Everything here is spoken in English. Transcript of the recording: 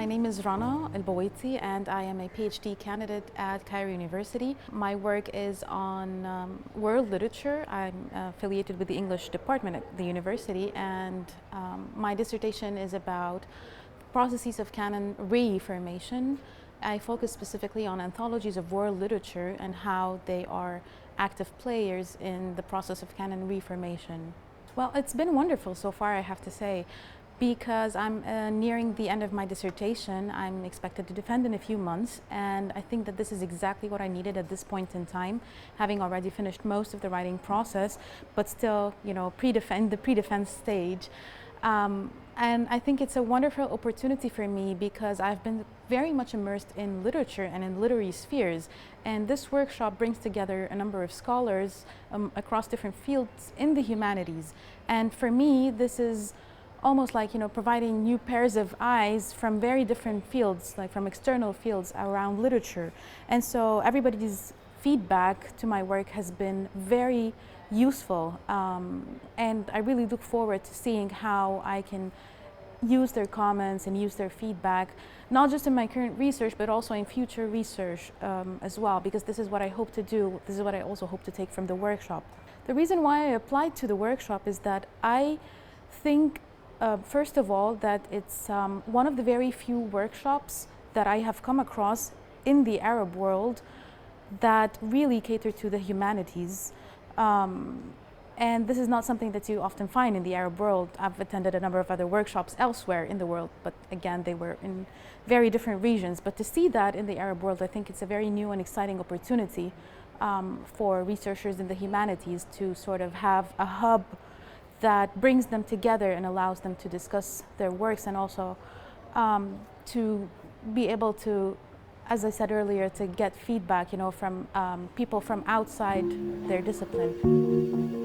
My name is Rana Elbowety and I am a PhD candidate at Cairo University. My work is on world literature. I'm affiliated with the English department at the university, and my dissertation is about processes of canon reaffirmation. I focus specifically on anthologies of world literature and how they are active players in the process of canon reaffirmation. Well, it's been wonderful so far, I have to say, because I'm nearing the end of my dissertation. I'm expected to defend in a few months, and I think that this is exactly what I needed at this point in time, having already finished most of the writing process, but still, the pre-defense stage. And I think it's a wonderful opportunity for me because I've been very much immersed in literature and in literary spheres. And this workshop brings together a number of scholars across different fields in the humanities. And for me, this is almost like, providing new pairs of eyes from very different fields, like from external fields around literature. And so everybody's feedback to my work has been very useful, and I really look forward to seeing how I can use their comments and use their feedback, not just in my current research, but also in future research as well, because this is what I hope to do. This is what I also hope to take from the workshop. The reason why I applied to the workshop is that I think, first of all, that it's one of the very few workshops that I have come across in the Arab world that really cater to the humanities. And this is not something that you often find in the Arab world. I've attended a number of other workshops elsewhere in the world, but again, they were in very different regions. But to see that in the Arab world, I think it's a very new and exciting opportunity for researchers in the humanities to sort of have a hub that brings them together and allows them to discuss their works, and also to be able to, as I said earlier, to get feedback, from people from outside their discipline.